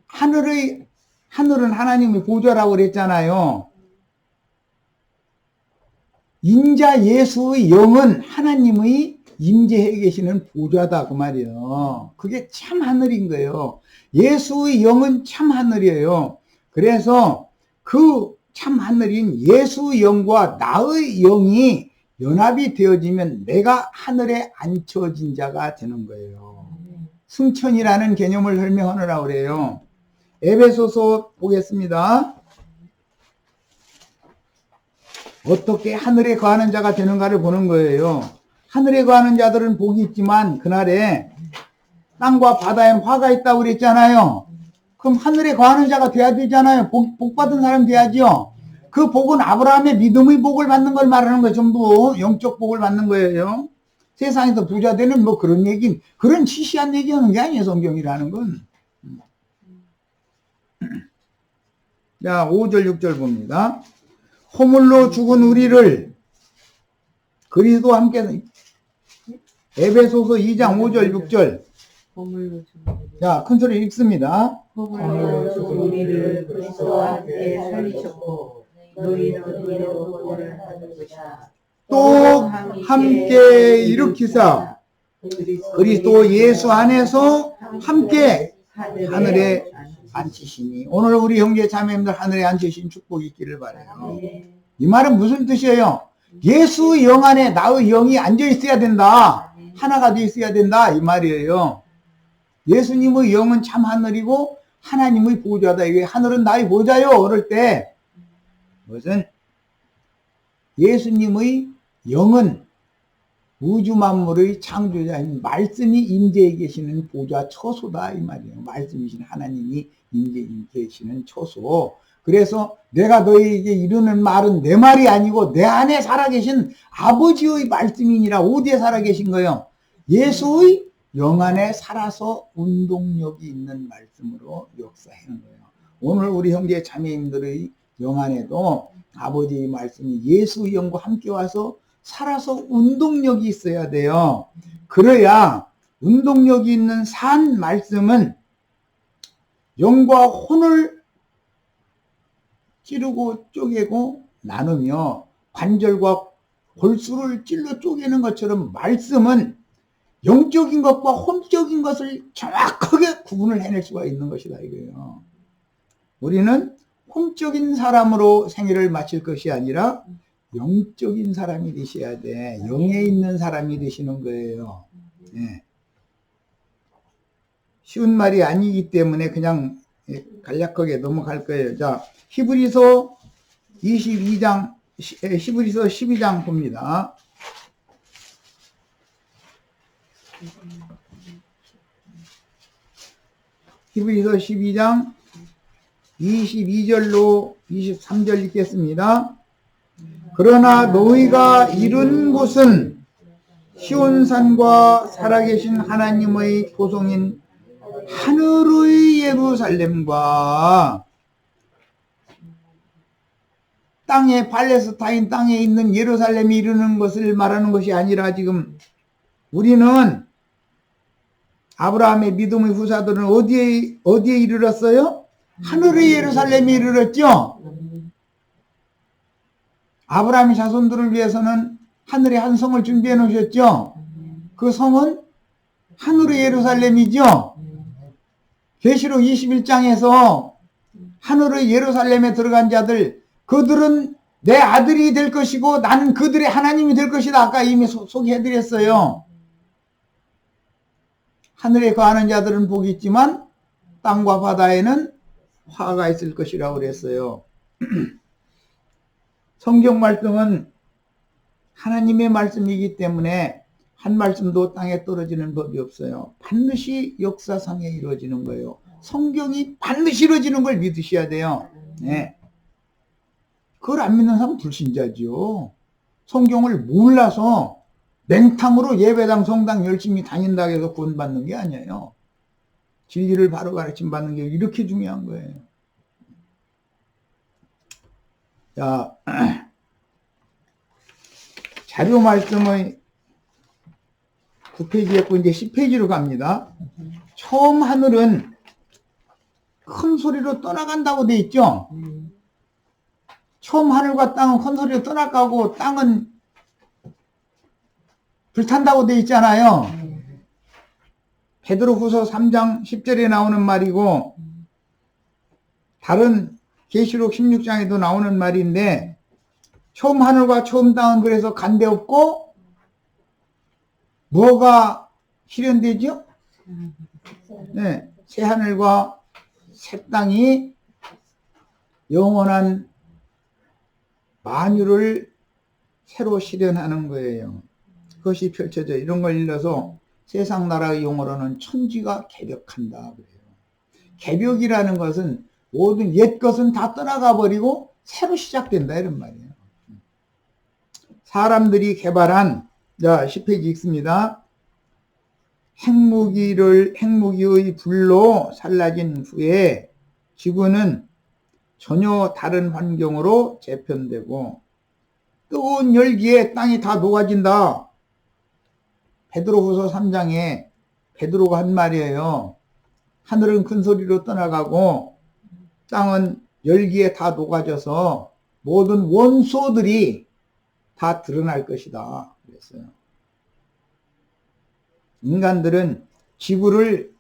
하늘은 하나님의 보좌라고 그랬잖아요. 인자 예수의 영은 하나님의 임재해 계시는 보좌다 그 말이에요. 그게 참 하늘인 거예요. 예수의 영은 참 하늘이에요. 그래서 그 참 하늘인 예수의 영과 나의 영이 연합이 되어지면 내가 하늘에 앉혀진 자가 되는 거예요. 승천이라는 개념을 설명하느라고 그래요. 에베소서 보겠습니다. 어떻게 하늘에 거하는 자가 되는가를 보는 거예요. 하늘에 거하는 자들은 복이 있지만 그날에 땅과 바다에 화가 있다고 그랬잖아요. 그럼 하늘에 거하는 자가 돼야 되잖아요. 복 받은 사람 돼야죠. 그 복은 아브라함의 믿음의 복을 받는 걸 말하는 거예요. 전부 영적 복을 받는 거예요. 세상에서 부자 되는 뭐 그런 얘기는, 그런 시시한 얘기하는 게 아니에요. 성경이라는 건. 자, 5절 6절 봅니다. 허물로 죽은 우리를 그리스도와 함께, 에베소서 2장 5절 6절. 자, 큰 소리 읽습니다. 허물로 죽은 우리를 그리스도와 함께 살리셨고 너희는 이로 구원을 받은 것이다. 또 함께 일으키사 그리스도 예수 안에서 함께 하늘에 앉히시니. 오늘 우리 형제 자매님들 하늘에 앉히신 축복이 있기를 바라요. 이 말은 무슨 뜻이에요? 예수 영 안에 나의 영이 앉아 있어야 된다. 하나가 돼 있어야 된다. 이 말이에요. 예수님의 영은 참 하늘이고 하나님의 보좌다. 이게 하늘은 나의 보좌요. 그럴 때 무슨 예수님의 영은 우주 만물의 창조자인 말씀이 임재해 계시는 보좌 처소다 이 말이에요. 말씀이신 하나님이 임재해 계시는 처소. 그래서 내가 너희에게 이르는 말은 내 말이 아니고 내 안에 살아계신 아버지의 말씀이니라. 어디에 살아계신 거예요? 예수의 영 안에 살아서 운동력이 있는 말씀으로 역사하는 거예요. 오늘 우리 형제 자매님들의 영 안에도 아버지의 말씀이 예수의 영과 함께 와서 살아서 운동력이 있어야 돼요. 그래야 운동력이 있는 산 말씀은 영과 혼을 찌르고 쪼개고 나누며 관절과 골수를 찔러 쪼개는 것처럼 말씀은 영적인 것과 혼적인 것을 정확하게 구분을 해낼 수가 있는 것이다 이거예요. 우리는 혼적인 사람으로 생애를 마칠 것이 아니라 영적인 사람이 되셔야 돼. 영에 있는 사람이 되시는 거예요. 네. 쉬운 말이 아니기 때문에 그냥 간략하게 넘어갈 거예요. 자, 히브리서 12장, 히브리서 12장 봅니다. 히브리서 12장 22절로 23절 읽겠습니다. 그러나 너희가 이룬 곳은 시온산과 살아계신 하나님의 도성인 하늘의 예루살렘과 땅에 팔레스타인 땅에 있는 예루살렘이 이루는 것을 말하는 것이 아니라 지금 우리는 아브라함의 믿음의 후사들은 어디에 이르렀어요? 하늘의 예루살렘에 이르렀죠. 아브라함의 자손들을 위해서는 하늘에 한 성을 준비해 놓으셨죠. 그 성은 하늘의 예루살렘이죠. 계시록 21장에서 하늘의 예루살렘에 들어간 자들, 그들은 내 아들이 될 것이고 나는 그들의 하나님이 될 것이다. 아까 이미 소개해드렸어요. 하늘에 거하는 자들은 복이 있지만 땅과 바다에는 화가 있을 것이라고 그랬어요. 성경 말씀은 하나님의 말씀이기 때문에 한 말씀도 땅에 떨어지는 법이 없어요. 반드시 역사상에 이루어지는 거예요. 성경이 반드시 이루어지는 걸 믿으셔야 돼요. 네. 그걸 안 믿는 사람은 불신자죠. 성경을 몰라서 맹탕으로 예배당 성당 열심히 다닌다고 해서 구원받는 게 아니에요. 진리를 바로 가르침 받는 게 이렇게 중요한 거예요. 자, 자료 말씀의 9페이지 했고 이제 10페이지로 갑니다. 처음 하늘은 큰 소리로 떠나간다고 돼 있죠. 처음 하늘과 땅은 큰 소리로 떠나가고 땅은 불탄다고 돼 있잖아요. 베드로후서 3장 10절에 나오는 말이고 다른 계시록 16장에도 나오는 말인데 처음 하늘과 처음 땅은 그래서 간대 없고 뭐가 실현되죠? 네, 새 하늘과 새 땅이 영원한 만유를 새로 실현하는 거예요. 그것이 펼쳐져 이런 걸 일러서 세상 나라의 용어로는 천지가 개벽한다 그래요. 개벽이라는 것은 모든 옛 것은 다 떠나가 버리고 새로 시작된다 이런 말이에요. 사람들이 개발한, 자 10페이지 읽습니다. 핵무기의 불로 살라진 후에 지구는 전혀 다른 환경으로 재편되고 뜨거운 열기에 땅이 다 녹아진다. 베드로후서 3장에 베드로가 한 말이에요. 하늘은 큰 소리로 떠나가고 땅은 열기에 다 녹아져서 모든 원소들이 다 드러날 것이다. 그랬어요. 인간들은 지구를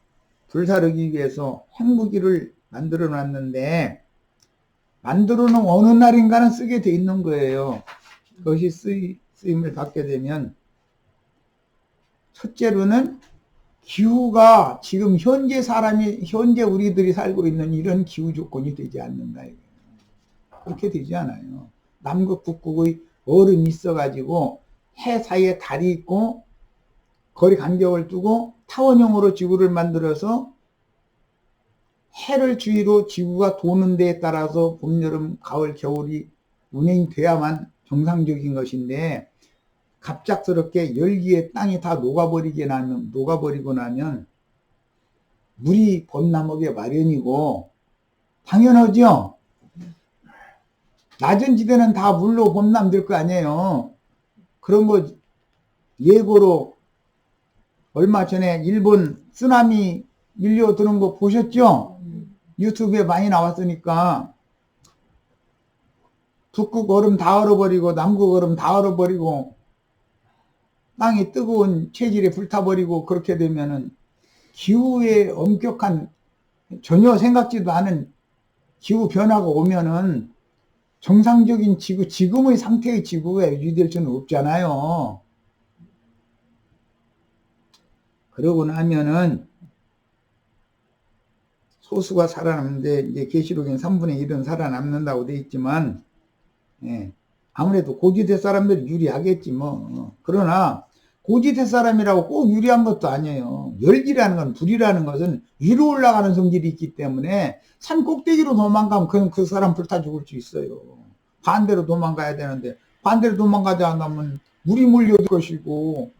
불사르기 위해서 핵무기를 만들어 놨는데 만들어 놓은 어느 날인가는 쓰게 돼 있는 거예요. 그것이 쓰임을 받게 되면 첫째로는 기후가 지금 현재 우리들이 살고 있는 이런 기후 조건이 되지 않는다. 그렇게 되지 않아요. 남극, 북극의 얼음이 있어가지고 해 사이에 달이 있고 거리 간격을 두고 타원형으로 지구를 만들어서 해를 주위로 지구가 도는 데에 따라서 봄, 여름, 가을, 겨울이 운행이 돼야만 정상적인 것인데 갑작스럽게 열기에 땅이 다 녹아버리고 나면 물이 봄나오게 마련이고 당연하죠. 낮은 지대는 다 물로 봄남될 거 아니에요. 그런 거 예고로 얼마 전에 일본 쓰나미 밀려드는 거 보셨죠? 유튜브에 많이 나왔으니까 북극 얼음 다 얼어버리고 남극 얼음 다 얼어버리고 땅이 뜨거운 체질에 불타버리고 그렇게 되면은 기후에 엄격한 전혀 생각지도 않은 기후 변화가 오면은 정상적인 지금의 상태의 지구가 유지될 수는 없잖아요. 그러고 나면은 소수가 살아남는데 이제 계시록엔 3분의 1은 살아남는다고 돼 있지만 아무래도 고지대 사람들이 유리하겠지 뭐. 그러나 고지대 사람이라고 꼭 유리한 것도 아니에요. 열기라는 건 불이라는 것은 위로 올라가는 성질이 있기 때문에 산 꼭대기로 도망가면 그럼 그 사람 불타 죽을 수 있어요. 반대로 도망가야 되는데 반대로 도망가지 않으면 물이 몰려들 것이고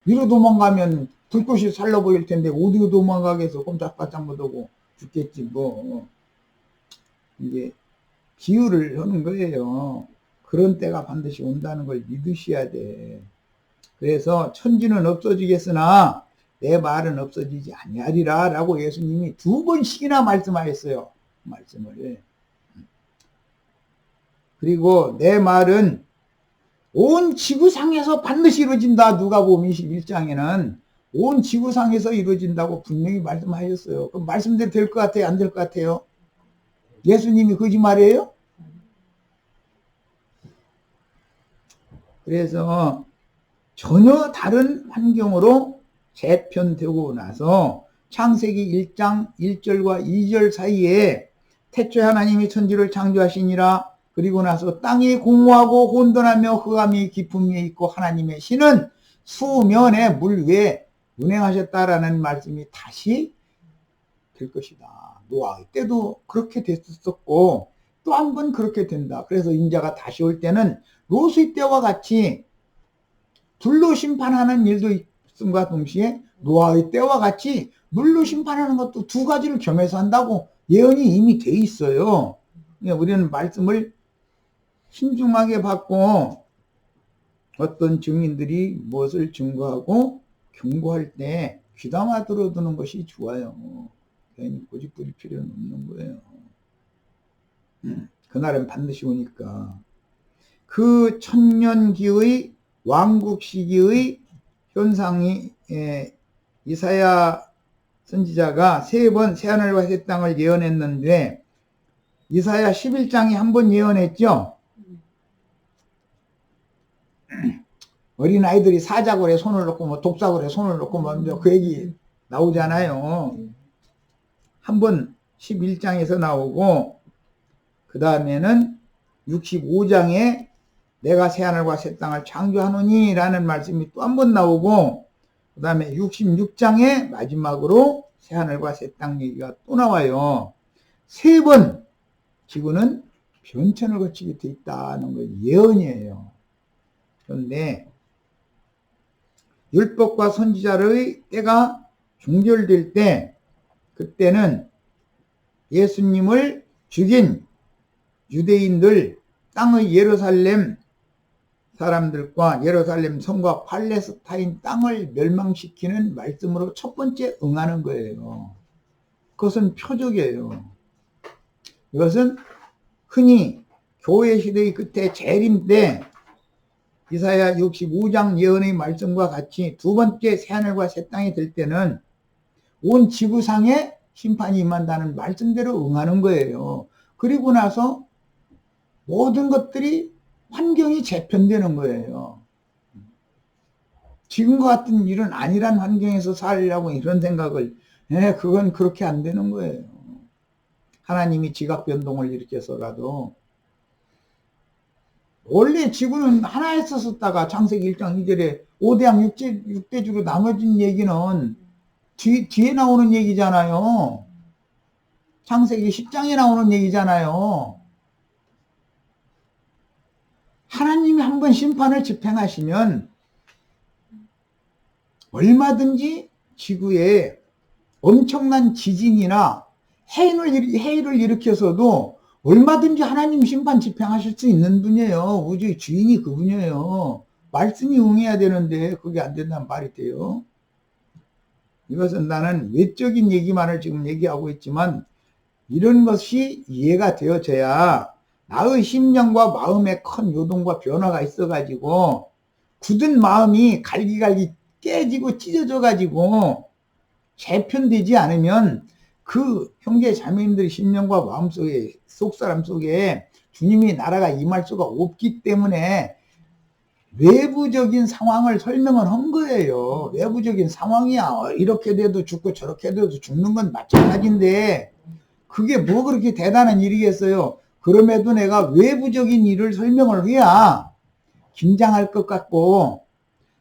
위로 도망가면 불꽃이 살라 보일 텐데 어디로 도망가겠어. 꼼짝바짝 못하고 죽겠지 뭐. 이게 기유를 하는 거예요. 그런 때가 반드시 온다는 걸 믿으셔야 돼. 그래서 천지는 없어지겠으나 내 말은 없어지지 아니하리라 라고 예수님이 2번씩이나 말씀하셨어요. 말씀을. 그리고 내 말은 온 지구상에서 반드시 이루어진다. 누가복음 21장에는 온 지구상에서 이루어진다고 분명히 말씀하셨어요. 그럼 말씀대로 될 것 같아요? 안 될 것 같아요? 예수님이 거짓말이에요? 그래서 전혀 다른 환경으로 재편되고 나서 창세기 1장 1절과 2절 사이에 태초에 하나님이 천지를 창조하시니라. 그리고 나서 땅이 공허하고 혼돈하며 흑암이 깊음 위에 있고 하나님의 신은 수면의 물 위에 운행하셨다라는 말씀이 다시 될 것이다. 노아의 때도 그렇게 됐었고 또 한 번 그렇게 된다. 그래서 인자가 다시 올 때는 롯의 때와 같이 불로 심판하는 일도 있음과 동시에 노아의 때와 같이 물로 심판하는 것도 두 가지를 겸해서 한다고 예언이 이미 돼 있어요. 우리는 말씀을 신중하게 받고 어떤 증인들이 무엇을 증거하고 경고할 때 귀담아 들어두는 것이 좋아요. 괜히 고집 부릴 필요는 없는 거예요. 그날은 반드시 오니까. 그 천년기의 왕국 시기의 현상이 이사야 선지자가 3번 새하늘과 새 땅을 예언했는데 이사야 11장에 한 번 예언했죠. 어린아이들이 사자굴에 손을 놓고 뭐 독사굴에 손을 놓고 뭐 그 얘기 나오잖아요. 한 번 11장에서 나오고 그 다음에는 65장에 내가 새하늘과 새 땅을 창조하노니 라는 말씀이 또 한 번 나오고 그 다음에 66장에 마지막으로 새하늘과 새 땅 얘기가 또 나와요. 3번 지구는 변천을 거치게 돼 있다는 거 예언이에요. 그런데 율법과 선지자의 때가 종결될 때 그때는 예수님을 죽인 유대인들 땅의 예루살렘 사람들과 예루살렘 성과 팔레스타인 땅을 멸망시키는 말씀으로 첫 번째 응하는 거예요. 그것은 표적이에요. 이것은 흔히 교회 시대의 끝에 재림 때 이사야 65장 예언의 말씀과 같이 두 번째 새하늘과 새 땅이 될 때는 온 지구상에 심판이 임한다는 말씀대로 응하는 거예요. 그리고 나서 모든 것들이 환경이 재편되는 거예요. 지금과 같은 일은 아니란 환경에서 살려고 이런 생각을, 그건 그렇게 안 되는 거예요. 하나님이 지각 변동을 일으켜서라도 원래 지구는 하나였었다가 창세기 1장 2절에 5대양 6대주로 나눠진 얘기는 뒤에 나오는 얘기잖아요. 창세기 10장에 나오는 얘기잖아요. 하나님이 한번 심판을 집행하시면 얼마든지 지구에 엄청난 지진이나 해를 일으켜서도 얼마든지 하나님 심판 집행하실 수 있는 분이에요. 우주의 주인이 그분이에요. 말씀이 응해야 되는데 그게 안 된다는 말이 돼요. 이것은 나는 외적인 얘기만을 지금 얘기하고 있지만 이런 것이 이해가 되어져야 나의 심령과 마음에 큰 요동과 변화가 있어가지고 굳은 마음이 갈기갈기 깨지고 찢어져 가지고 재편되지 않으면 그 형제 자매님들의 심령과 마음속에 속사람 속에 주님이 나라가 임할 수가 없기 때문에 외부적인 상황을 설명을 한 거예요. 외부적인 상황이야. 이렇게 돼도 죽고 저렇게 돼도 죽는 건 마찬가지인데 그게 뭐 그렇게 대단한 일이겠어요. 그럼에도 내가 외부적인 일을 설명을 해야 긴장할 것 같고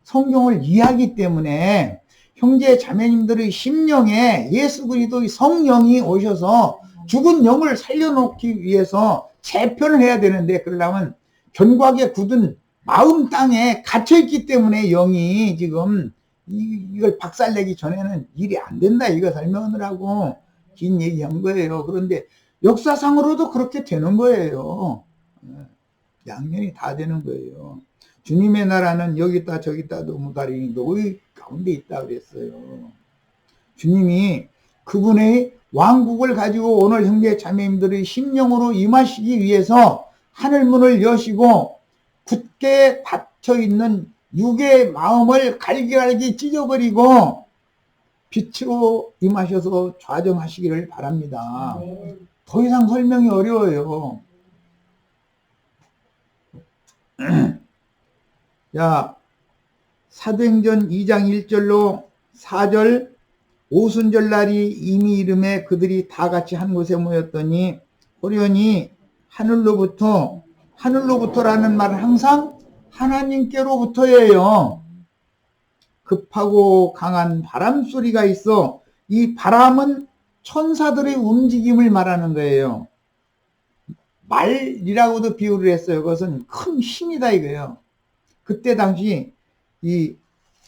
성경을 이해하기 때문에 형제 자매님들의 심령에 예수 그리스도의 성령이 오셔서 죽은 영을 살려놓기 위해서 재편을 해야 되는데 그러려면 견고하게 굳은 마음 땅에 갇혀있기 때문에 영이 지금 이걸 박살내기 전에는 일이 안 된다 이거 설명하느라고 긴 얘기한 거예요. 그런데 역사상으로도 그렇게 되는 거예요. 양면이 다 되는 거예요. 주님의 나라는 여기 있다 저기 있다 노무다리 너희 가운데 있다 그랬어요. 주님이 그분의 왕국을 가지고 오늘 형제 자매님들의 심령으로 임하시기 위해서 하늘문을 여시고 굳게 닫혀있는 육의 마음을 갈기갈기 찢어버리고 빛으로 임하셔서 좌정하시기를 바랍니다. 더 이상 설명이 어려워요. 자, 사도행전 2장 1절로 4절 오순절 날이 이미 이름에 그들이 다 같이 한 곳에 모였더니 호련히 하늘로부터라는 말은 항상 하나님께로부터예요. 급하고 강한 바람 소리가 있어 이 바람은 천사들의 움직임을 말하는 거예요. 말이라고도 비유를 했어요. 그것은 큰 힘이다 이거예요. 그때 당시 이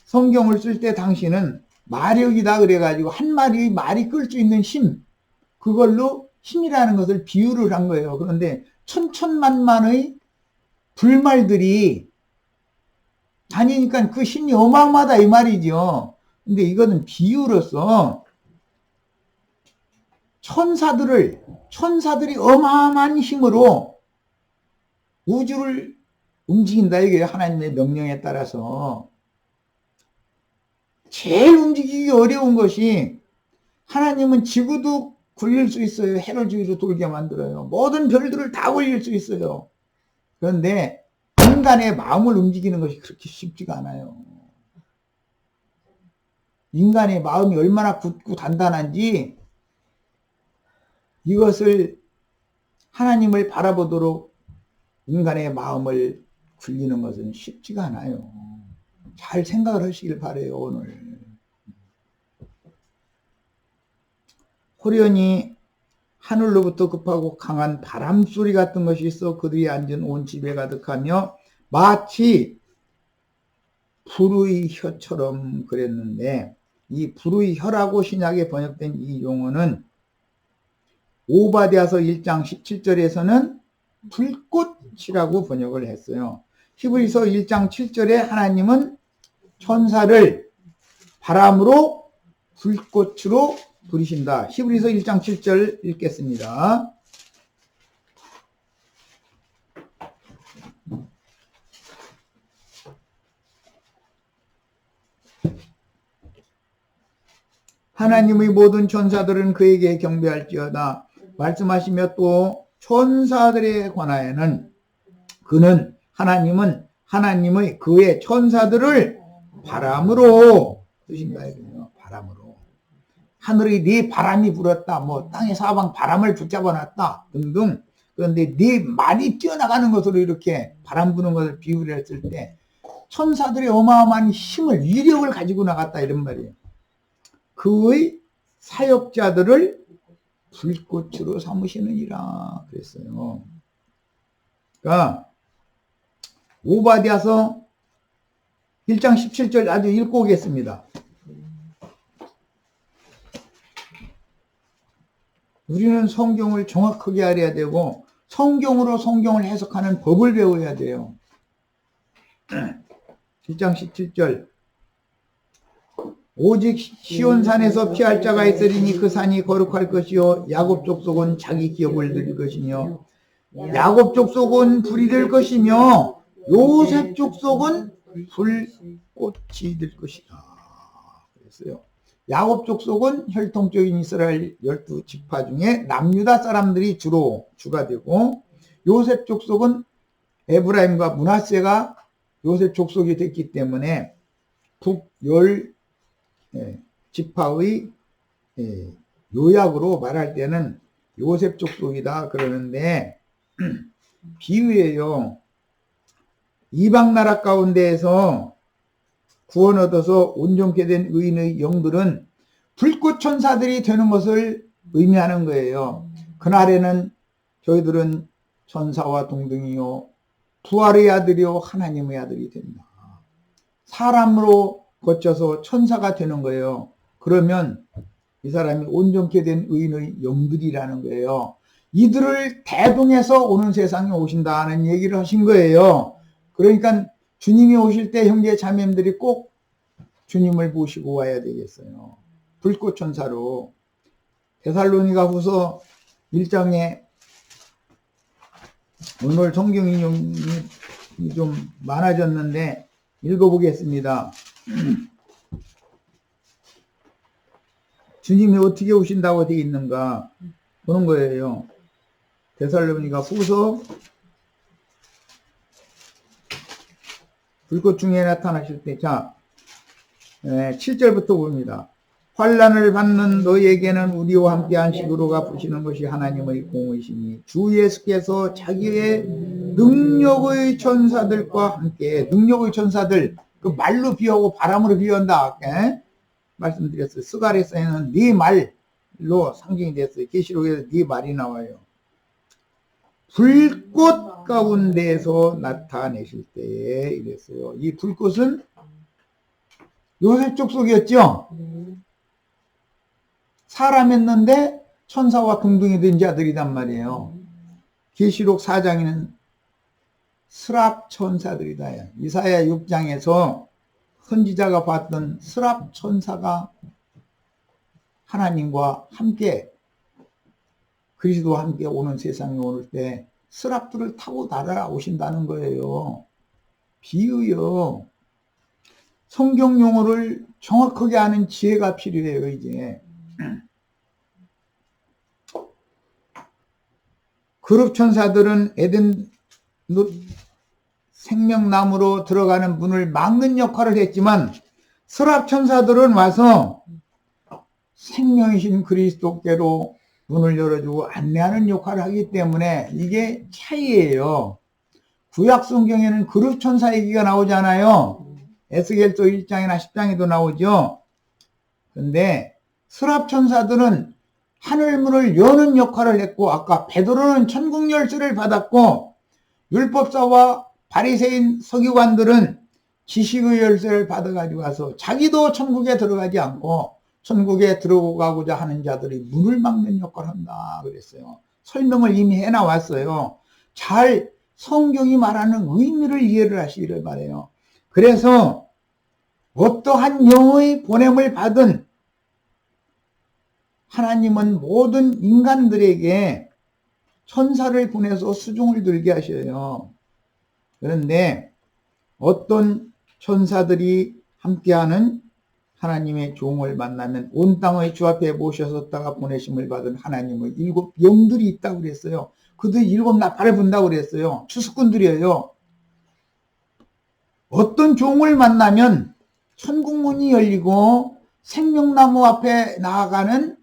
성경을 쓸 때 당시는 마력이다 그래가지고 한 마리의 말이 끌 수 있는 힘 그걸로 힘이라는 것을 비유를 한 거예요. 그런데 천천만만의 불말들이 다니니까 그 힘이 어마어마하다 이 말이죠. 근데 이거는 비유로서 천사들이 어마어마한 힘으로 우주를 움직인다 이게 하나님의 명령에 따라서 제일 움직이기 어려운 것이 하나님은 지구도 굴릴 수 있어요. 해를 주위로 돌게 만들어요. 모든 별들을 다 굴릴 수 있어요. 그런데 인간의 마음을 움직이는 것이 그렇게 쉽지가 않아요. 인간의 마음이 얼마나 굳고 단단한지 이것을 하나님을 바라보도록 인간의 마음을 굴리는 것은 쉽지가 않아요. 잘 생각을 하시길 바라요. 오늘 호련히 하늘로부터 급하고 강한 바람소리 같은 것이 있어 그들이 앉은 온 집에 가득하며 마치 불의 혀처럼 그랬는데 이 불의 혀라고 신약에 번역된 이 용어는 오바댜서 1장 17절에서는 불꽃이라고 번역을 했어요. 히브리서 1장 7절에 하나님은 천사를 바람으로 불꽃으로 부리신다. 히브리서 1장 7절 읽겠습니다. 하나님의 모든 천사들은 그에게 경배할지어다. 말씀하시며 또 천사들에 관하여는 그는 하나님은 하나님의 그의 천사들을 바람으로 쓰신다 이거예요. 바람으로. 하늘의 네 바람이 불었다. 뭐 땅의 사방 바람을 붙잡아 놨다. 등등. 그런데 네 말이 뛰어나가는 것으로 이렇게 바람 부는 것을 비유를 했을 때 천사들의 어마어마한 힘을 위력을 가지고 나갔다 이런 말이에요. 그의 사역자들을 불꽃으로 삼으시느니라 그랬어요. 그러니까 오바댜서 1장 17절 아주 읽고 오겠습니다. 우리는 성경을 정확하게 알아야 되고 성경으로 성경을 해석하는 법을 배워야 돼요. 1장 17절 오직 시온산에서 피할 자가 있으리니 그 산이 거룩할 것이요 야곱 족속은 자기 기업을 드릴 것이며 야곱 족속은 불이 될 것이며 요셉 족속은 불꽃이 될 것이다 그랬어요. 야곱 족속은 혈통적인 이스라엘 12지파 중에 남유다 사람들이 주로 주가 되고 요셉 족속은 에브라임과 므낫세가 요셉 족속이 됐기 때문에 북열 지파의 요약으로 말할 때는 요셉 족속이다 그러는데 비유예요. 이방 나라 가운데에서 구원 얻어서 온전케 된 의인의 영들은 불꽃 천사들이 되는 것을 의미하는 거예요. 그날에는 저희들은 천사와 동등이요 부활의 아들이요 하나님의 아들이 된다. 사람으로 거쳐서 천사가 되는 거예요. 그러면 이 사람이 온전케 된 의인의 영들이라는 거예요. 이들을 대동해서 오는 세상에 오신다는 얘기를 하신 거예요. 그러니까 주님이 오실 때 형제 자매님들이 꼭 주님을 모시고 와야 되겠어요. 불꽃 천사로. 데살로니가 후서 1장에 오늘 성경 인용이 좀 많아졌는데 읽어보겠습니다. 주님이 어떻게 오신다고 되어 있는가 보는 거예요. 데살로니가 후서 불꽃 중에 나타나실 때, 자, 7절부터 봅니다. 환난을 받는 너희에게는 우리와 함께 안식으로 갚으시는 것이 하나님의 공의시니 주 예수께서 자기의 능력의 천사들과 함께, 능력의 천사들, 그 말로 비유하고 바람으로 비유한다 말씀드렸어요. 스가랴서에는 네 말로 상징이 됐어요. 계시록에서 네 말이 나와요. 불꽃 가운데에서 나타내실 때에 이랬어요. 이 불꽃은 요셉 족속이었죠. 사람이었는데 천사와 동등이 된 자들이란 말이에요. 계시록 4장에는 스랍 천사들이다. 이사야 6장에서 선지자가 봤던 스랍 천사가 하나님과 함께 그리스도와 함께 오는 세상에 오를 때 스랍들을 타고 날아오신다는 거예요. 비유요. 성경 용어를 정확하게 아는 지혜가 필요해요. 이제 그룹 천사들은 에덴 생명나무로 들어가는 문을 막는 역할을 했지만 스랍 천사들은 와서 생명이신 그리스도께로 문을 열어주고 안내하는 역할을 하기 때문에 이게 차이예요. 구약 성경에는 그룹 천사 얘기가 나오잖아요. 에스겔서 1장이나 10장에도 나오죠. 근데 스랍 천사들은 하늘문을 여는 역할을 했고, 아까 베드로는 천국 열쇠를 받았고, 율법사와 바리새인 서기관들은 지식의 열쇠를 받아가지고 와서 자기도 천국에 들어가지 않고 천국에 들어가고자 하는 자들이 문을 막는 역할을 한다 그랬어요. 설명을 이미 해나왔어요. 잘 성경이 말하는 의미를 이해를 하시기를 바라요. 그래서 어떠한 영의 보냄을 받은 하나님은 모든 인간들에게 천사를 보내서 수종을 들게 하셔요. 그런데 어떤 천사들이 함께하는 하나님의 종을 만나면 온 땅의 주 앞에 모셔섰다가 보내심을 받은 하나님의 7 영들이 있다고 그랬어요. 그들이 7 나팔을 분다고 그랬어요. 추수꾼들이에요. 어떤 종을 만나면 천국문이 열리고 생명나무 앞에 나아가는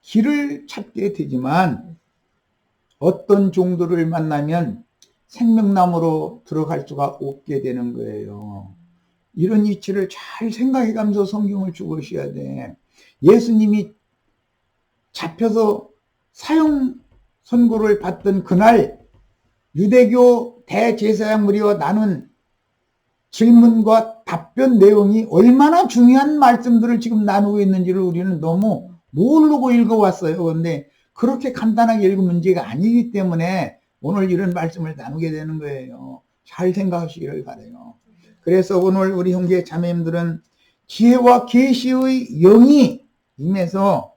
길을 찾게 되지만 어떤 종들을 만나면 생명나무로 들어갈 수가 없게 되는 거예요. 이런 이치를 잘 생각해가면서 성경을 죽으셔야 돼. 예수님이 잡혀서 사형 선고를 받던 그날 유대교 대제사장 무리와 나눈 질문과 답변 내용이 얼마나 중요한 말씀들을 지금 나누고 있는지를 우리는 너무 모르고 읽어왔어요. 그런데 그렇게 간단하게 읽은 문제가 아니기 때문에 오늘 이런 말씀을 나누게 되는 거예요. 잘 생각하시기를 바라요. 그래서 오늘 우리 형제 자매님들은 지혜와 계시의 영이 임해서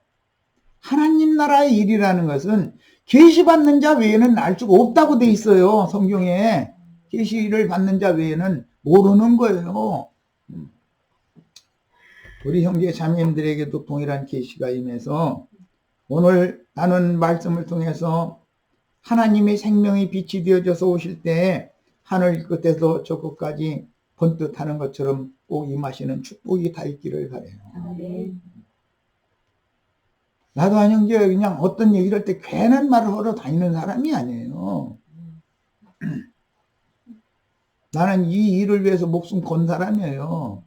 하나님 나라의 일이라는 것은 계시받는 자 외에는 알 수가 없다고 돼 있어요. 성경에 계시를 받는 자 외에는 모르는 거예요. 우리 형제 자매님들에게도 동일한 계시가 임해서 오늘 나눈 말씀을 통해서 하나님의 생명이 빛이 되어져서 오실 때 하늘 끝에서 저 끝까지 번듯하는 것처럼 꼭 임하시는 축복이 다 있기를 바라요. 아멘. 나도 한 형제 그냥 어떤 얘기를 할 때 괜한 말을 하러 다니는 사람이 아니에요. 나는 이 일을 위해서 목숨 건 사람이에요.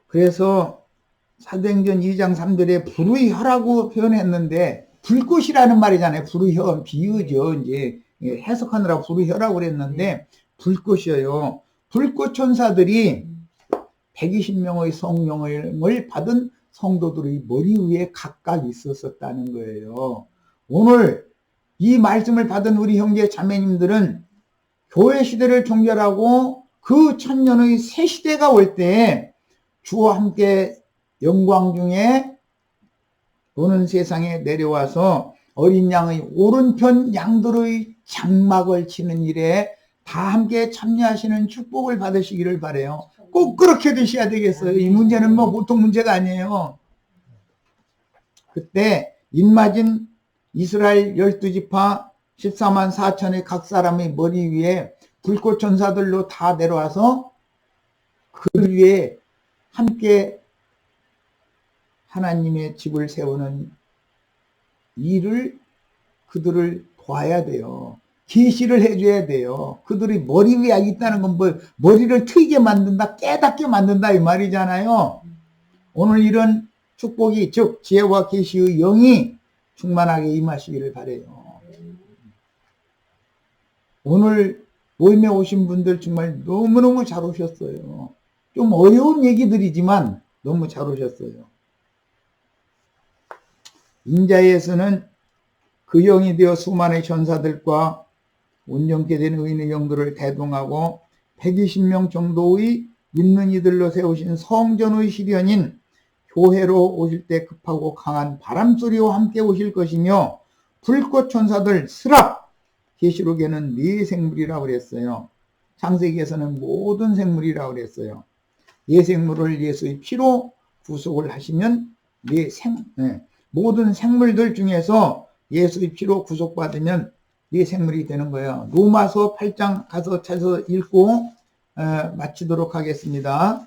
그래서 사도행전 2장 3절에 불의 혀라고 표현했는데 불꽃이라는 말이잖아요. 불의 혀 비유죠. 이제 해석하느라 불의 혀라고 그랬는데 불꽃이에요. 불꽃 천사들이 120명의 성령을 받은 성도들의 머리 위에 각각 있었다는 거예요. 오늘 이 말씀을 받은 우리 형제 자매님들은 교회 시대를 종결하고 그 천년의 새 시대가 올 때 주와 함께 영광 중에 오는 세상에 내려와서 어린 양의 오른편 양들의 장막을 치는 일에 다 함께 참여하시는 축복을 받으시기를 바라요. 꼭 그렇게 되셔야 되겠어요. 이 문제는 뭐 보통 문제가 아니에요. 그때 인마진 이스라엘 12지파 14만 4천의 각 사람의 머리 위에 불꽃 천사들로 다 내려와서 그들 위에 함께 하나님의 집을 세우는 일을 그들을 도와야 돼요. 계시를 해줘야 돼요. 그들이 머리 위에 있다는 건 뭐 머리를 트이게 만든다, 깨닫게 만든다 이 말이잖아요. 오늘 이런 축복이 즉 지혜와 계시의 영이 충만하게 임하시기를 바라요. 오늘 모임에 오신 분들 정말 너무너무 잘 오셨어요. 좀 어려운 얘기들이지만 너무 잘 오셨어요. 인자에서는 그 영이 되어 수많은 전사들과 온전케 된 의인의 영들을 대동하고 120명 정도의 믿는 이들로 세우신 성전의 시련인 교회로 오실 때 급하고 강한 바람소리와 함께 오실 것이며 불꽃 천사들 스랍 계시록에는 네 생물이라고 그랬어요. 창세기에서는 모든 생물이라고 그랬어요. 네 생물을 예수의 피로 구속을 하시면 모든 생물들 중에서 예수의 피로 구속받으면 네 생물이 되는 거예요. 로마서 8장 가서 찾아서 읽고 마치도록 하겠습니다.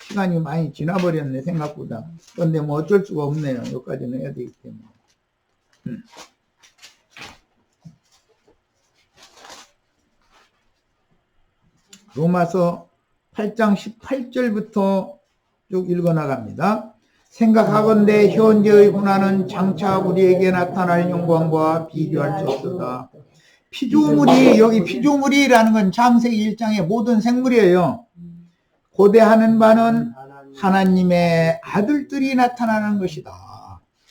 시간이 많이 지나버렸네 생각보다. 그런데 뭐 어쩔 수가 없네요. 여기까지는 해야 되기 때문에. 로마서 8장 18절부터 쭉 읽어나갑니다. 생각하건대 현재의 고난은 장차 우리에게 나타날 영광과 비교할 수 없도다. 피조물이 여기 피조물이라는 건 창세기 1장의 모든 생물이에요. 고대하는 바는 하나님의 아들들이 나타나는 것이다.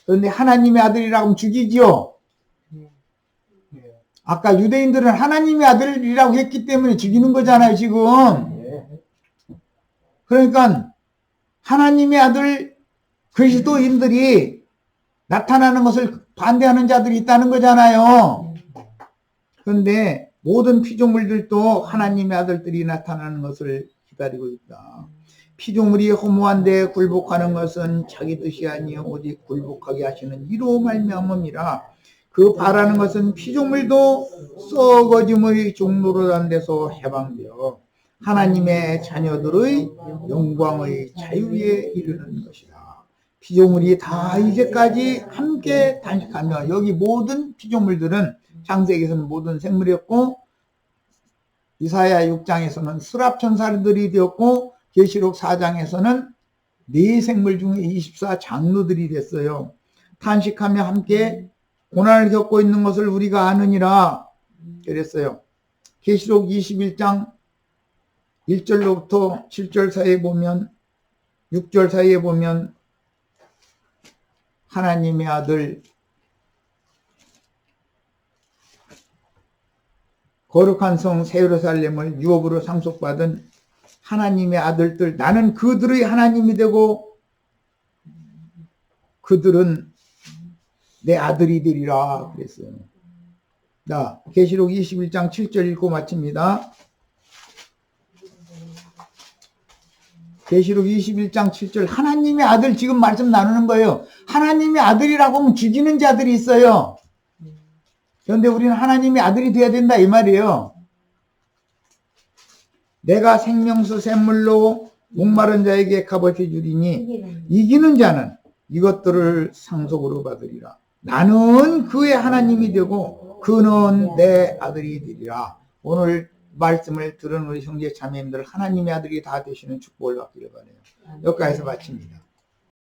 그런데 하나님의 아들이라고 하면 죽이지요. 아까 유대인들은 하나님의 아들이라고 했기 때문에 죽이는 거잖아요, 지금. 그러니까 하나님의 아들 그리스도인들이 나타나는 것을 반대하는 자들이 있다는 거잖아요. 그런데 모든 피조물들도 하나님의 아들들이 나타나는 것을 기다리고 있다. 피조물이 허무한데 굴복하는 것은 자기 뜻이 아니요 오직 굴복하게 하시는 이로 말미암음이라. 그 바라는 것은 피조물도 썩어짐의 종로로 단 데서 해방되어 하나님의 자녀들의 영광의 자유에 이르는 것이다. 피조물이 다 이제까지 함께 단식하며, 여기 모든 피조물들은 창세기에서는 모든 생물이었고 이사야 6장에서는 스랍천사들이 되었고 계시록 4장에서는 네 생물 중에 24장로들이 됐어요. 탄식하며 함께 고난을 겪고 있는 것을 우리가 아느니라 그랬어요. 계시록 21장 1절로부터 7절 사이에 보면, 6절 사이에 보면 하나님의 아들 거룩한 성 새 예루살렘을 유업으로 상속받은 하나님의 아들들, 나는 그들의 하나님이 되고 그들은 내 아들이 되리라 그랬어요. 자, 계시록 21장 7절 읽고 마칩니다. 계시록 21장 7절, 하나님의 아들, 지금 말씀 나누는 거예요. 하나님의 아들이라고 하면 죽이는 자들이 있어요. 그런데 우리는 하나님의 아들이 되어야 된다 이 말이에요. 내가 생명수 샘물로 목마른 자에게 값없이 주리니 이기는 자는 이것들을 상속으로 받으리라. 나는 그의 하나님이 되고 그는 내 아들이 되리라. 오늘 말씀을 들은 우리 형제 자매님들 하나님의 아들이 다 되시는 축복을 받기를 바라요. 여기까지서 마칩니다.